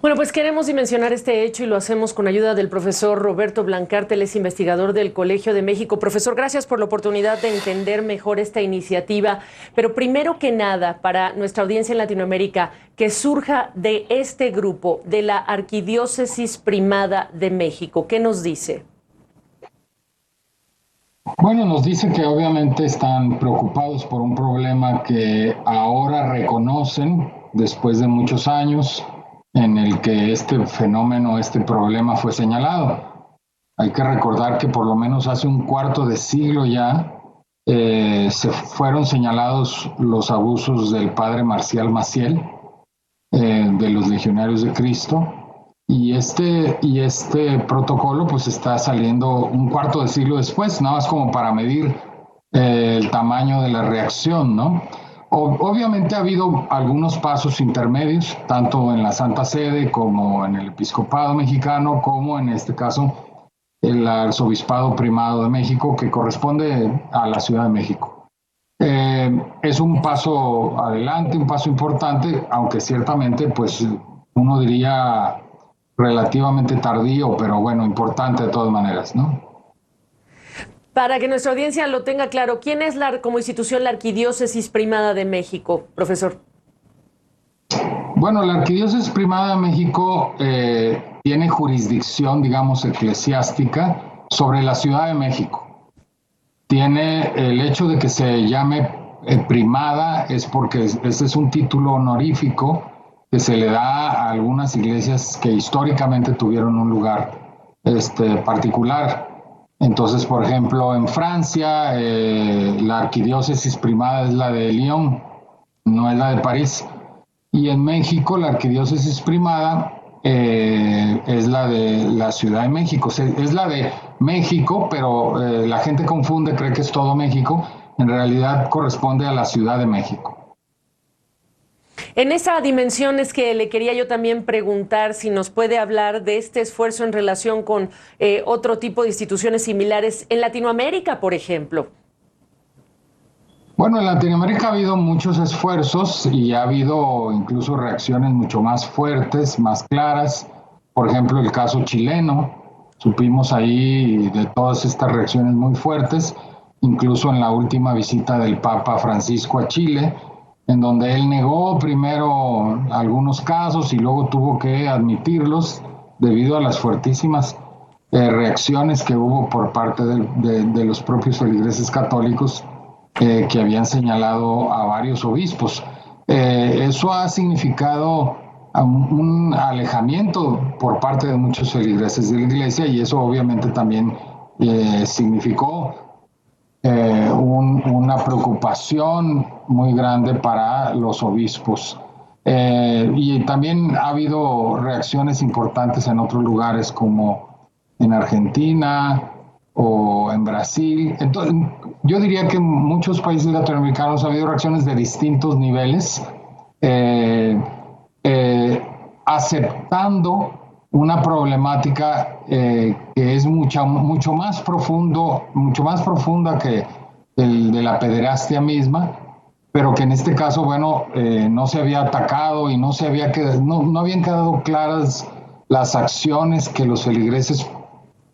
Bueno, pues queremos dimensionar este hecho y lo hacemos con ayuda del profesor Roberto Blancarte, él es investigador del Colegio de México. Profesor, gracias por la oportunidad de entender mejor esta iniciativa. Pero primero que nada, para nuestra audiencia en Latinoamérica, que surja de este grupo, de la Arquidiócesis Primada de México, ¿qué nos dice? Bueno, nos dice que obviamente están preocupados por un problema que ahora reconocen después de muchos años en el que este fenómeno, este problema fue señalado. Hay que recordar que por lo menos hace un cuarto de siglo ya se fueron señalados los abusos del padre Marcial Maciel, de los Legionarios de Cristo, y este protocolo pues está saliendo un cuarto de siglo después, nada más como para medir el tamaño de la reacción, ¿no? Obviamente ha habido algunos pasos intermedios, tanto en la Santa Sede como en el Episcopado Mexicano, como en este caso el Arzobispado Primado de México, que corresponde a la Ciudad de México. Es un paso adelante, un paso importante, aunque ciertamente pues uno diría relativamente tardío, pero bueno, importante de todas maneras, ¿no? Para que nuestra audiencia lo tenga claro, ¿quién es como institución la Arquidiócesis Primada de México, profesor? Bueno, la Arquidiócesis Primada de México tiene jurisdicción, digamos, eclesiástica sobre la Ciudad de México. Tiene el hecho de que se llame primada, es porque ese es un título honorífico que se le da a algunas iglesias que históricamente tuvieron un lugar particular. Entonces, por ejemplo, en Francia, la arquidiócesis primada es la de Lyon, no es la de París. Y en México, la arquidiócesis primada es la de la Ciudad de México. Es la de México, pero la gente confunde, cree que es todo México. En realidad corresponde a la Ciudad de México. En esa dimensión es que le quería yo también preguntar si nos puede hablar de este esfuerzo en relación con otro tipo de instituciones similares en Latinoamérica, por ejemplo. Bueno, en Latinoamérica ha habido muchos esfuerzos y ha habido incluso reacciones mucho más fuertes, más claras. Por ejemplo, el caso chileno, supimos ahí de todas estas reacciones muy fuertes, incluso en la última visita del Papa Francisco a Chile, en donde él negó primero algunos casos y luego tuvo que admitirlos debido a las fuertísimas reacciones que hubo por parte de los propios feligreses católicos que habían señalado a varios obispos. Eso ha significado un alejamiento por parte de muchos feligreses de la Iglesia y eso obviamente también significó una preocupación muy grande para los obispos. Y también ha habido reacciones importantes en otros lugares como en Argentina o en Brasil. Entonces, yo diría que en muchos países latinoamericanos ha habido reacciones de distintos niveles, aceptando una problemática que es mucho más profunda que el de la pederastia misma, pero que en este caso, bueno, no se había atacado y no habían quedado claras las acciones que los feligreses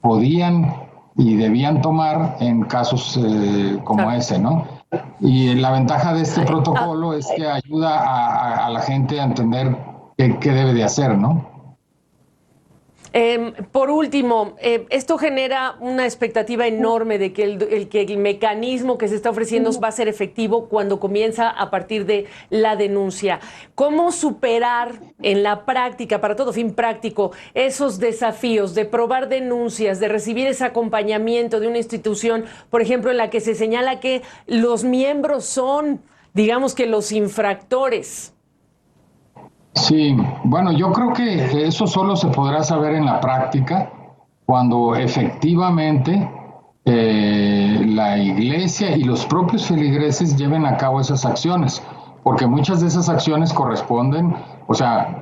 podían y debían tomar en casos como ese, ¿no? Y la ventaja de este protocolo es que ayuda a la gente a entender qué debe de hacer, ¿no? Por último, esto genera una expectativa enorme de que el mecanismo que se está ofreciendo va a ser efectivo cuando comienza a partir de la denuncia. ¿Cómo superar en la práctica, para todo fin práctico, esos desafíos de probar denuncias, de recibir ese acompañamiento de una institución, por ejemplo, en la que se señala que los miembros son, digamos que los infractores? Sí, bueno, yo creo que eso solo se podrá saber en la práctica cuando efectivamente la iglesia y los propios feligreses lleven a cabo esas acciones, porque muchas de esas acciones corresponden, o sea,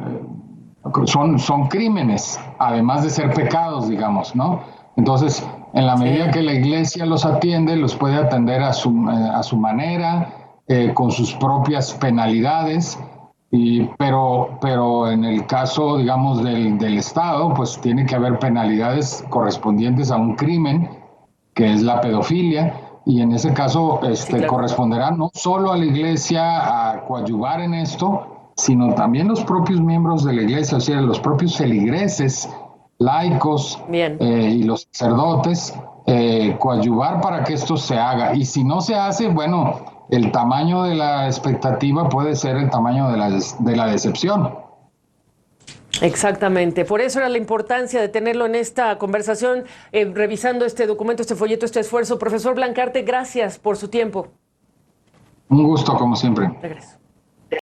son crímenes, además de ser pecados, digamos, ¿no? Entonces, en la medida que la iglesia los atiende, los puede atender a su manera, con sus propias penalidades. Pero en el caso, digamos, del Estado, pues tiene que haber penalidades correspondientes a un crimen, que es la pedofilia, y en ese caso claro, corresponderá no solo a la Iglesia a coadyuvar en esto, sino también los propios miembros de la Iglesia, o sea, los propios feligreses, laicos y los sacerdotes, coadyuvar para que esto se haga. Y si no se hace, bueno, el tamaño de la expectativa puede ser el tamaño de la decepción. Exactamente, por eso era la importancia de tenerlo en esta conversación, revisando este documento, este folleto, este esfuerzo. Profesor Blancarte, gracias por su tiempo. Un gusto, como siempre. Regreso.